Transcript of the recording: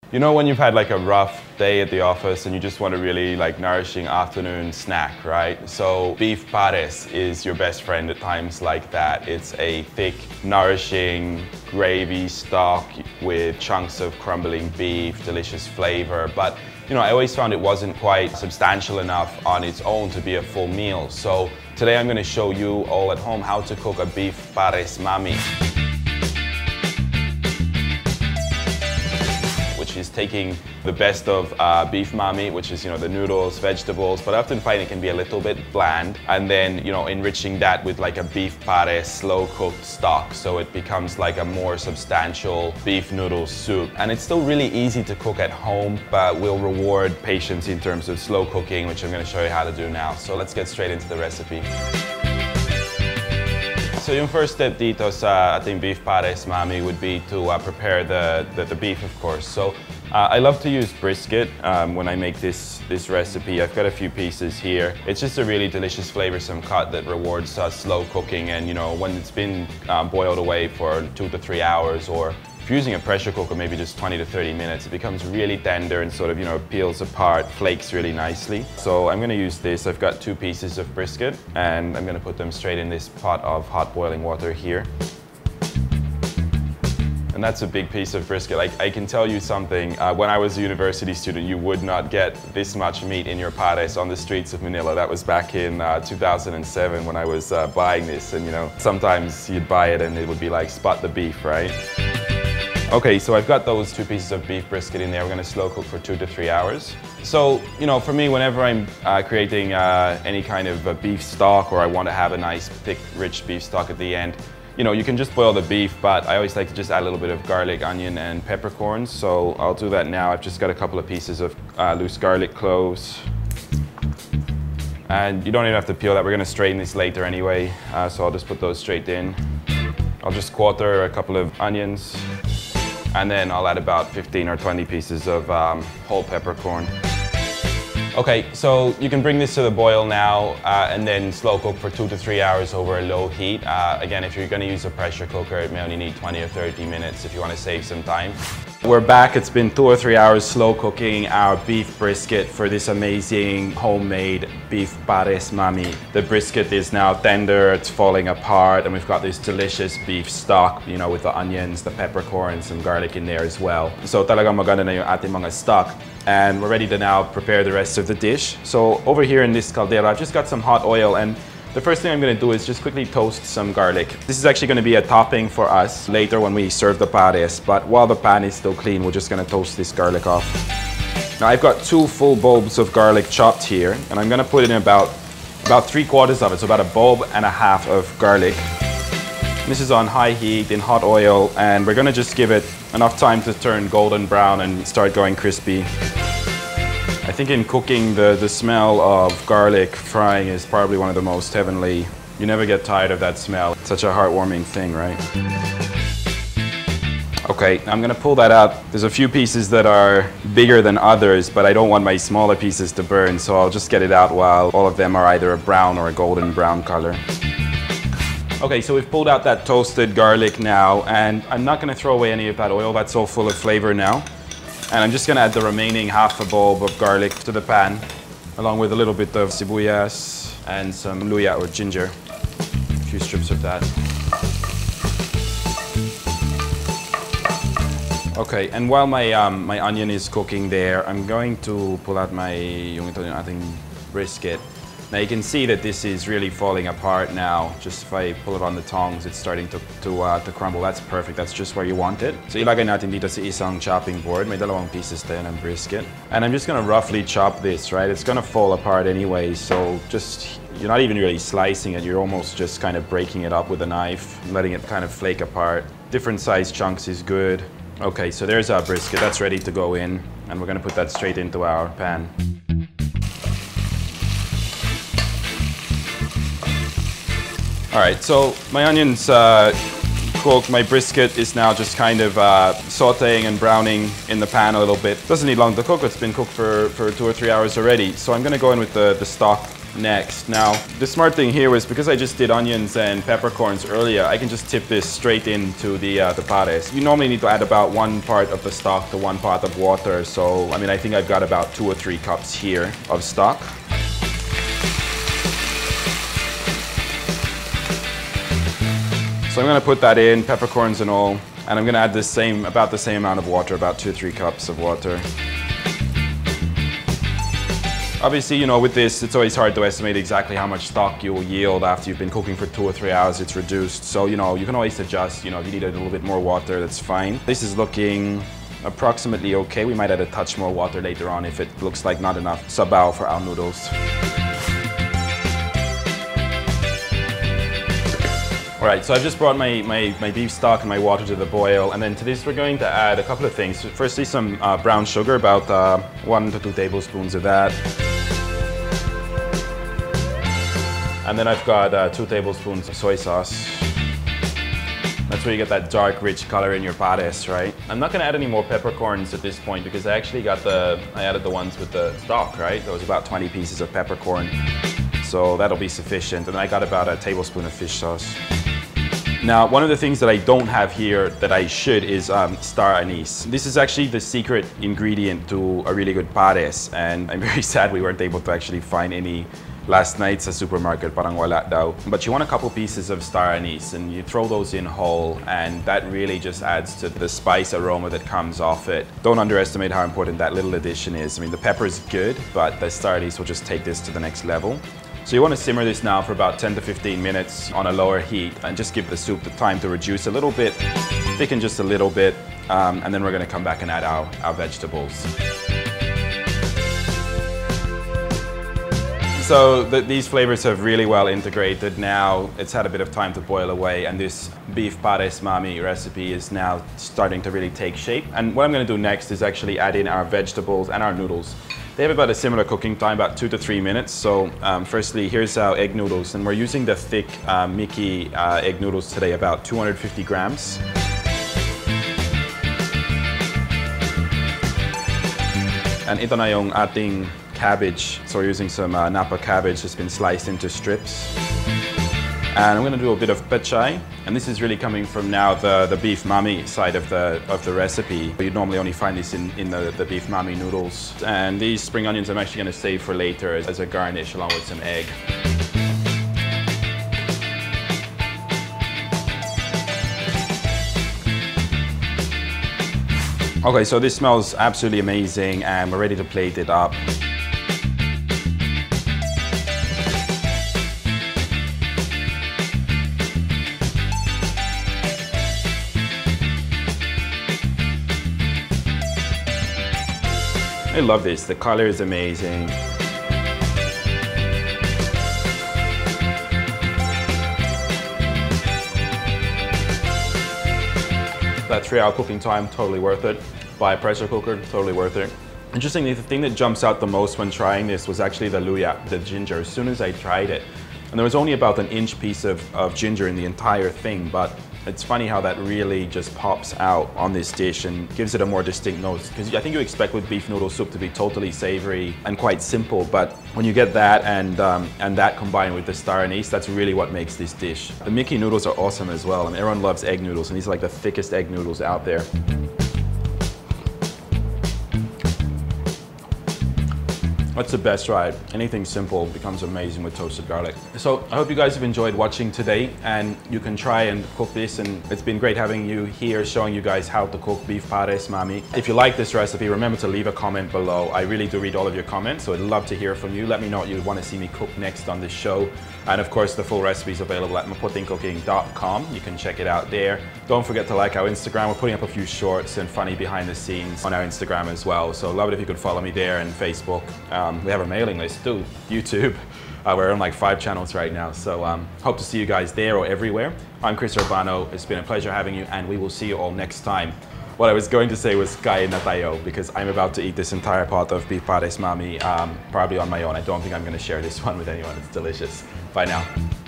You know when you've had like a rough day at the office and you just want a really like nourishing afternoon snack, right? So beef pares is your best friend at times like that. It's a thick, nourishing gravy stock with chunks of crumbling beef, delicious flavor. But you know, I always found it wasn't quite substantial enough on its own to be a full meal. So today I'm going to show you all at home how to cook a beef pares mami. Is taking the best of beef mami, which is, you know, the noodles, vegetables, but I often find it can be a little bit bland, and then, you know, enriching that with like a beef pares slow cooked stock, so it becomes like a more substantial beef noodle soup. And it's still really easy to cook at home, but will reward patience in terms of slow cooking, which I'm going to show you how to do now. So let's get straight into the recipe. So yung first step dito sa ating beef pares mami would be to prepare the beef, of course. So I love to use brisket when I make this recipe. I've got a few pieces here. It's just a really delicious, flavorsome cut that rewards slow cooking, and you know, when it's been boiled away for 2 to 3 hours, or if you're using a pressure cooker, maybe just 20 to 30 minutes, it becomes really tender and sort of, you know, peels apart, flakes really nicely. So I'm going to use this. I've got 2 pieces of brisket, and I'm going to put them straight in this pot of hot boiling water here. And that's a big piece of brisket. Like, I can tell you something, when I was a university student, you would not get this much meat in your pares on the streets of Manila. That was back in 2007 when I was buying this, and you know, sometimes you'd buy it and it would be like, spot the beef, right? Okay, so I've got those 2 pieces of beef brisket in there. We're going to slow cook for 2 to 3 hours. So, you know, for me, whenever I'm creating any kind of a beef stock, or I want to have a nice, thick, rich beef stock at the end, you know, you can just boil the beef, but I always like to just add a little bit of garlic, onion, and peppercorns. So I'll do that now. I've just got a couple of pieces of loose garlic cloves. And you don't even have to peel that. We're going to strain this later anyway, so I'll just put those straight in. I'll just quarter a couple of onions. And then I'll add about 15 or 20 pieces of whole peppercorn. Okay, so you can bring this to the boil now and then slow cook for 2 to 3 hours over a low heat. Again, if you're going to use a pressure cooker, it may only need 20 or 30 minutes if you want to save some time. We're back. It's been 2 or 3 hours slow cooking our beef brisket for this amazing homemade beef pares mami. The brisket is now tender, it's falling apart, and we've got this delicious beef stock, you know, with the onions, the peppercorns, some garlic in there as well. So talagang maganda na yung ating mga stock. And we're ready to now prepare the rest of the dish. So over here in this caldera, I've just got some hot oil, and the first thing I'm going to do is just quickly toast some garlic. This is actually going to be a topping for us later when we serve the pares, but while the pan is still clean, we're just going to toast this garlic off. Now I've got 2 full bulbs of garlic chopped here, and I'm going to put in about 3/4 of it, so about a bulb and a half of garlic. This is on high heat in hot oil, and we're going to just give it enough time to turn golden brown and start going crispy. I think in cooking, the smell of garlic frying is probably one of the most heavenly. You never get tired of that smell. It's such a heartwarming thing, right? Okay, I'm gonna pull that out. There's a few pieces that are bigger than others, but I don't want my smaller pieces to burn, so I'll just get it out while all of them are either a brown or a golden brown color. Okay, so we've pulled out that toasted garlic now, and I'm not gonna throw away any of that oil. That's all full of flavor now. And I'm just going to add the remaining half a bulb of garlic to the pan, along with a little bit of sibuyas and some luya or ginger, a few strips of that. Okay, and while my onion is cooking there, I'm going to pull out yung ating brisket. Now you can see that this is really falling apart now. Just if I pull it on the tongs, it's starting to crumble. That's perfect. That's just where you want it. So ilagay natin dito sa isang chopping board. May 2 pieces tayo ng brisket. And I'm just gonna roughly chop this, right? It's gonna fall apart anyway, so just, you're not even really slicing it. You're almost just kind of breaking it up with a knife, letting it kind of flake apart. Different size chunks is good. Okay, so there's our brisket. That's ready to go in. And we're gonna put that straight into our pan. All right, so my onions cooked. My brisket is now just kind of sauteing and browning in the pan a little bit. Doesn't need long to cook. It's been cooked for 2 or 3 hours already. So I'm going to go in with the stock next. Now, the smart thing here was because I just did onions and peppercorns earlier, I can just tip this straight into the pares. You normally need to add about 1 part of the stock to 1 pot of water. So, I mean, I think I've got about 2 or 3 cups here of stock. So I'm gonna put that in, peppercorns and all, and I'm gonna add about the same amount of water, about 2 or 3 cups of water. Obviously, you know, with this, it's always hard to estimate exactly how much stock you will yield after you've been cooking for 2 or 3 hours. It's reduced. So, you know, you can always adjust. You know, if you need a little bit more water, that's fine. This is looking approximately okay. We might add a touch more water later on if it looks like not enough sabaw for our noodles. All right, so I've just brought my beef stock and my water to the boil, and then to this we're going to add a couple of things. Firstly, some brown sugar, about 1 to 2 tablespoons of that. And then I've got 2 tablespoons of soy sauce. That's where you get that dark, rich color in your pares, right? I'm not gonna add any more peppercorns at this point because I actually I added the ones with the stock, right? That was about 20 pieces of peppercorn. So that'll be sufficient. And I got about a tablespoon of fish sauce. Now, one of the things that I don't have here that I should is star anise. This is actually the secret ingredient to a really good pares, and I'm very sad we weren't able to actually find any last night sa supermarket, parang wala daw. But you want a couple pieces of star anise and you throw those in whole, and that really just adds to the spice aroma that comes off it. Don't underestimate how important that little addition is. I mean, the pepper is good, but the star anise will just take this to the next level. So you want to simmer this now for about 10 to 15 minutes on a lower heat and just give the soup the time to reduce a little bit, thicken just a little bit, and then we're going to come back and add our vegetables. So these flavors have really well integrated now. It's had a bit of time to boil away, and this Beef Pares Mami recipe is now starting to really take shape. And what I'm going to do next is actually add in our vegetables and our noodles. They have about a similar cooking time, about 2 to 3 minutes. So firstly, here's our egg noodles, and we're using the thick Mickey egg noodles today, about 250 grams. And ito na yung ating cabbage. So we're using some napa cabbage that's been sliced into strips. And I'm going to do a bit of pechay, and this is really coming from now the beef mami side of the recipe. You'd normally only find this in the beef mami noodles. And these spring onions I'm actually going to save for later as a garnish along with some egg. Okay, so this smells absolutely amazing, and we're ready to plate it up. I love this, the color is amazing. That 3-hour cooking time, totally worth it. Buy a pressure cooker, totally worth it. Interestingly, the thing that jumps out the most when trying this was actually the luya, the ginger, as soon as I tried it. And there was only about an inch piece of ginger in the entire thing, but it's funny how that really just pops out on this dish and gives it a more distinct note. Because I think you expect with beef noodle soup to be totally savory and quite simple, but when you get that and that combined with the star anise, that's really what makes this dish. The Mickey noodles are awesome as well. I mean, everyone loves egg noodles, and these are like the thickest egg noodles out there. That's the best ride. Anything simple becomes amazing with toasted garlic. So I hope you guys have enjoyed watching today, and you can try and cook this, and it's been great having you here showing you guys how to cook beef pares mami. If you like this recipe, remember to leave a comment below. I really do read all of your comments, so I'd love to hear from you. Let me know what you want to see me cook next on this show. And of course, the full recipe is available at maputingcooking.com. You can check it out there. Don't forget to like our Instagram. We're putting up a few shorts and funny behind the scenes on our Instagram as well. So love it if you could follow me there, and Facebook. We have a mailing list too, YouTube. We're on like 5 channels right now. So hope to see you guys there or everywhere. I'm Chris Urbano. It's been a pleasure having you, and we will see you all next time. What I was going to say was kain na tayo, because I'm about to eat this entire pot of beef pares mami, probably on my own. I don't think I'm going to share this one with anyone. It's delicious. Bye now.